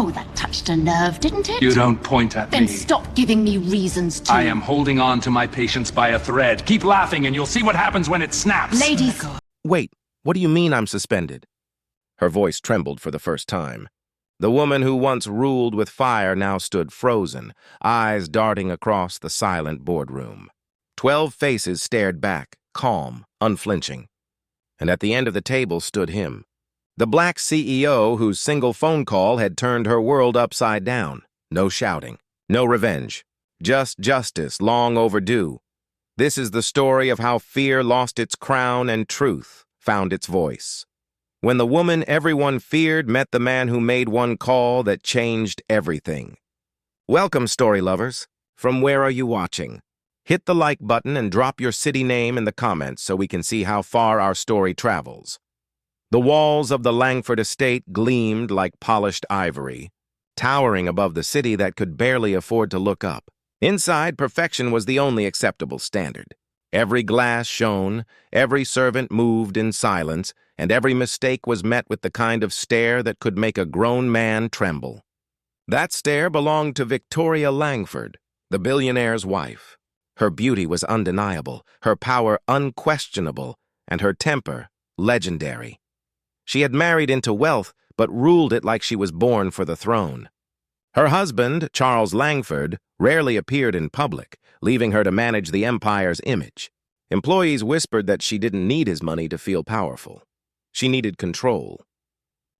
Oh, that touched a nerve, didn't it? You don't point at Then me. stop giving me reasons to. I am holding on to my patience by a thread. Keep laughing and you'll see what happens when it snaps. Ladies. Wait, what do you mean I'm suspended? Her voice trembled for the first time. The woman who once ruled with fire now stood frozen, eyes darting across the silent boardroom. 12 faces stared back, calm, unflinching. And at the end of the table stood him, the black CEO whose single phone call had turned her world upside down. No shouting, no revenge, just justice long overdue. This is the story of how fear lost its crown and truth found its voice. When the woman everyone feared met the man who made one call that changed everything. Welcome, story lovers. From where are you watching? Hit the like button and drop your city name in the comments so we can see how far our story travels. The walls of the Langford estate gleamed like polished ivory, towering above the city that could barely afford to look up. Inside, perfection was the only acceptable standard. Every glass shone, every servant moved in silence, and every mistake was met with the kind of stare that could make a grown man tremble. That stare belonged to Victoria Langford, the billionaire's wife. Her beauty was undeniable, her power unquestionable, and her temper legendary. She had married into wealth, but ruled it like she was born for the throne. Her husband, Charles Langford, rarely appeared in public, leaving her to manage the empire's image. Employees whispered that she didn't need his money to feel powerful. She needed control.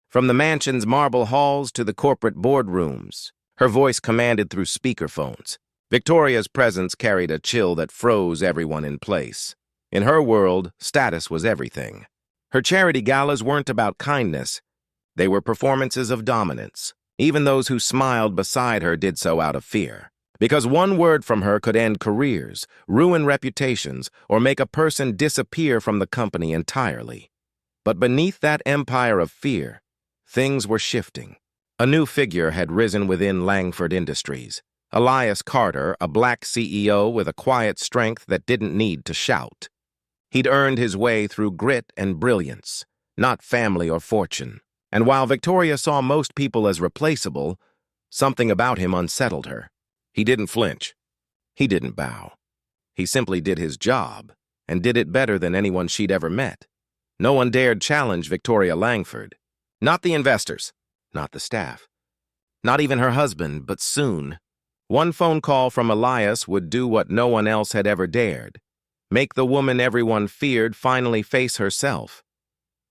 From the mansion's marble halls to the corporate boardrooms, her voice commanded through speakerphones. Victoria's presence carried a chill that froze everyone in place. In her world, status was everything. Her charity galas weren't about kindness. They were performances of dominance. Even those who smiled beside her did so out of fear. Because one word from her could end careers, ruin reputations, or make a person disappear from the company entirely. But beneath that empire of fear, things were shifting. A new figure had risen within Langford Industries. Elias Carter, a black CEO with a quiet strength that didn't need to shout. He'd earned his way through grit and brilliance, not family or fortune. And while Victoria saw most people as replaceable, something about him unsettled her. He didn't flinch. He didn't bow. He simply did his job, and did it better than anyone she'd ever met. No one dared challenge Victoria Langford. Not the investors, not the staff, not even her husband, but soon. One phone call from Elias would do what no one else had ever dared. Make the woman everyone feared finally face herself.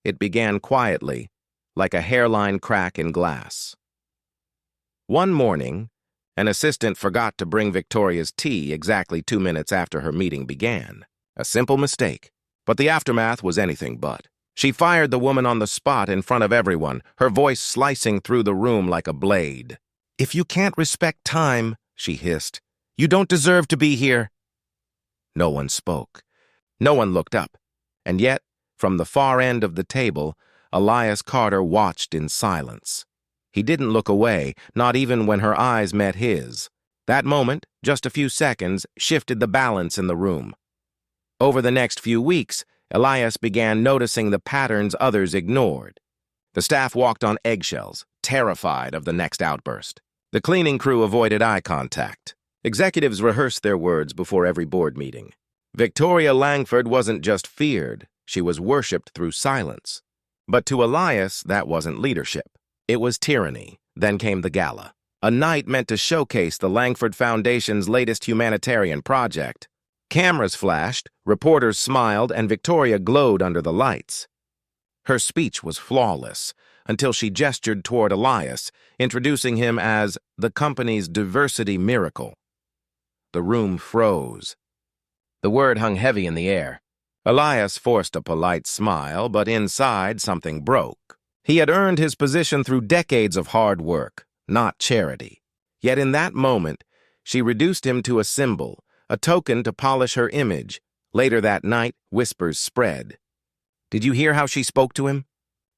It began quietly, like a hairline crack in glass. One morning, an assistant forgot to bring Victoria's tea exactly 2 minutes after her meeting began. A simple mistake, but the aftermath was anything but. She fired the woman on the spot in front of everyone, her voice slicing through the room like a blade. "If you can't respect time," she hissed, "you don't deserve to be here." No one spoke. No one looked up. And yet, from the far end of the table, Elias Carter watched in silence. He didn't look away, not even when her eyes met his. That moment, just a few seconds, shifted the balance in the room. Over the next few weeks, Elias began noticing the patterns others ignored. The staff walked on eggshells, terrified of the next outburst. The cleaning crew avoided eye contact. Executives rehearsed their words before every board meeting. Victoria Langford wasn't just feared, she was worshipped through silence. But to Elias, that wasn't leadership. It was tyranny. Then came the gala, a night meant to showcase the Langford Foundation's latest humanitarian project. Cameras flashed, reporters smiled, and Victoria glowed under the lights. Her speech was flawless, until she gestured toward Elias, introducing him as the company's diversity miracle. The room froze. The word hung heavy in the air. Elias forced a polite smile, but inside something broke. He had earned his position through decades of hard work, not charity. Yet in that moment, she reduced him to a symbol, a token to polish her image. Later that night, whispers spread. "Did you hear how she spoke to him?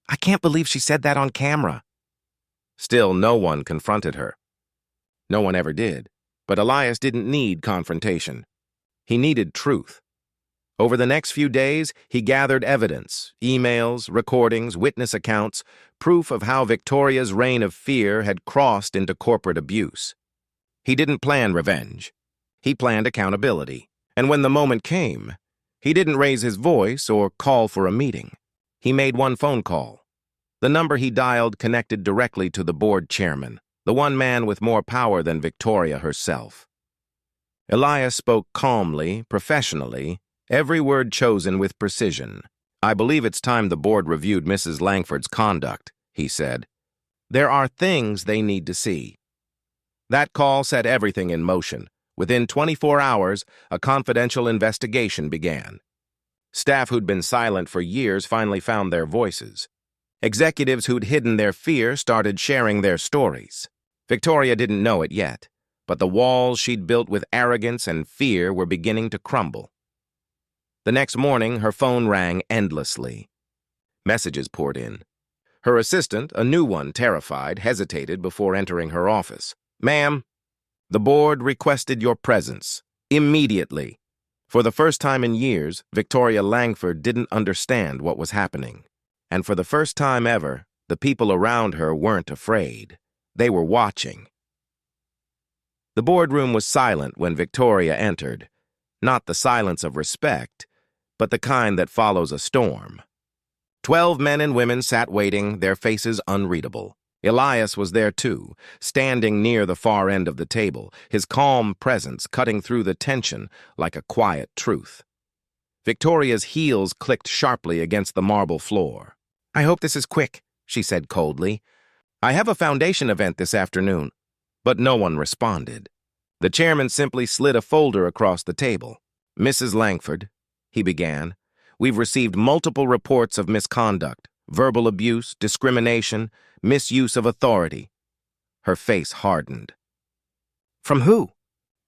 I can't believe she said that on camera." Still, no one confronted her. No one ever did. But Elias didn't need confrontation. He needed truth. Over the next few days, he gathered evidence, emails, recordings, witness accounts, proof of how Victoria's reign of fear had crossed into corporate abuse. He didn't plan revenge. He planned accountability. And when the moment came, he didn't raise his voice or call for a meeting. He made one phone call. The number he dialed connected directly to the board chairman, the one man with more power than Victoria herself. Elias spoke calmly, professionally, every word chosen with precision. "I believe it's time the board reviewed Mrs. Langford's conduct," he said. "There are things they need to see." That call set everything in motion. Within 24 hours, a confidential investigation began. Staff who'd been silent for years finally found their voices. Executives who'd hidden their fear started sharing their stories. Victoria didn't know it yet, but the walls she'd built with arrogance and fear were beginning to crumble. The next morning, her phone rang endlessly. Messages poured in. Her assistant, a new one terrified, hesitated before entering her office. "Ma'am, the board requested your presence. Immediately." For the first time in years, Victoria Langford didn't understand what was happening. And for the first time ever, the people around her weren't afraid. They were watching. The boardroom was silent when Victoria entered. Not the silence of respect, but the kind that follows a storm. 12 men and women sat waiting, their faces unreadable. Elias was there too, standing near the far end of the table, his calm presence cutting through the tension like a quiet truth. Victoria's heels clicked sharply against the marble floor. "I hope this is quick," she said coldly. "I have a foundation event this afternoon." But no one responded. The chairman simply slid a folder across the table. "Mrs. Langford," he began, "we've received multiple reports of misconduct, verbal abuse, discrimination, misuse of authority." Her face hardened. "From who?"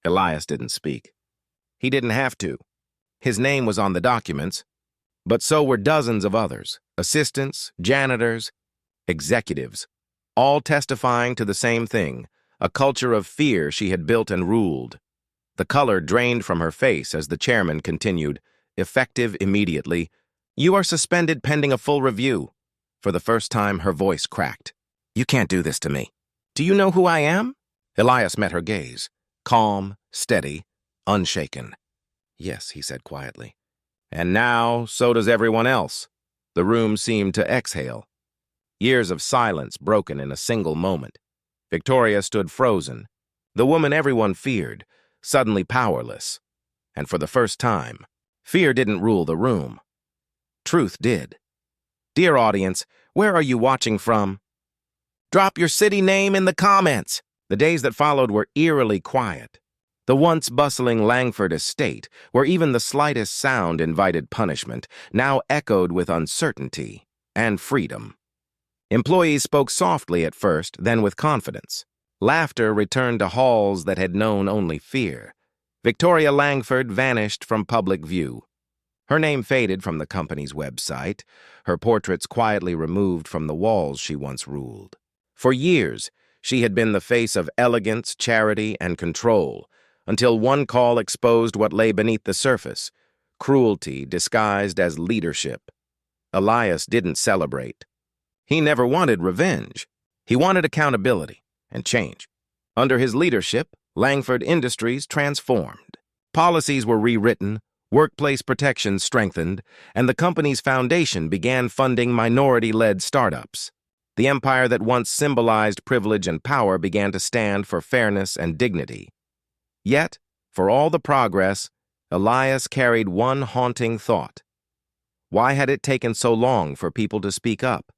Elias didn't speak. He didn't have to. His name was on the documents, but so were dozens of others, assistants, janitors, executives, all testifying to the same thing, a culture of fear she had built and ruled. The color drained from her face as the chairman continued, effective immediately. "You are suspended pending a full review." For the first time, her voice cracked. "You can't do this to me. Do you know who I am?" Elias met her gaze, calm, steady, unshaken. "Yes," he said quietly. "And now, so does everyone else." The room seemed to exhale. Years of silence broken in a single moment. Victoria stood frozen, the woman everyone feared, suddenly powerless. And for the first time, fear didn't rule the room. Truth did. Dear audience, where are you watching from? Drop your city name in the comments. The days that followed were eerily quiet. The once bustling Langford estate, where even the slightest sound invited punishment, now echoed with uncertainty and freedom. Employees spoke softly at first, then with confidence. Laughter returned to halls that had known only fear. Victoria Langford vanished from public view. Her name faded from the company's website, her portraits quietly removed from the walls she once ruled. For years, she had been the face of elegance, charity, and control, until one call exposed what lay beneath the surface, cruelty disguised as leadership. Elias didn't celebrate. He never wanted revenge. He wanted accountability and change. Under his leadership, Langford Industries transformed. Policies were rewritten, workplace protections strengthened, and the company's foundation began funding minority-led startups. The empire that once symbolized privilege and power began to stand for fairness and dignity. Yet, for all the progress, Elias carried one haunting thought. Why had it taken so long for people to speak up?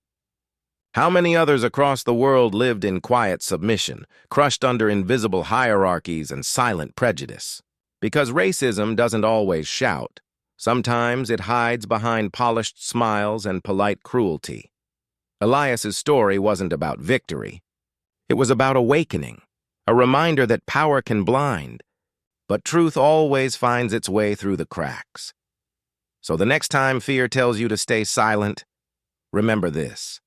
How many others across the world lived in quiet submission, crushed under invisible hierarchies and silent prejudice? Because racism doesn't always shout. Sometimes it hides behind polished smiles and polite cruelty. Elias's story wasn't about victory. It was about awakening, a reminder that power can blind, but truth always finds its way through the cracks. So the next time fear tells you to stay silent, remember this.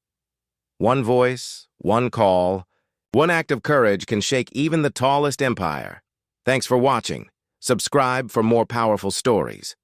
One voice, one call, one act of courage can shake even the tallest empire. Thanks for watching. Subscribe for more powerful stories.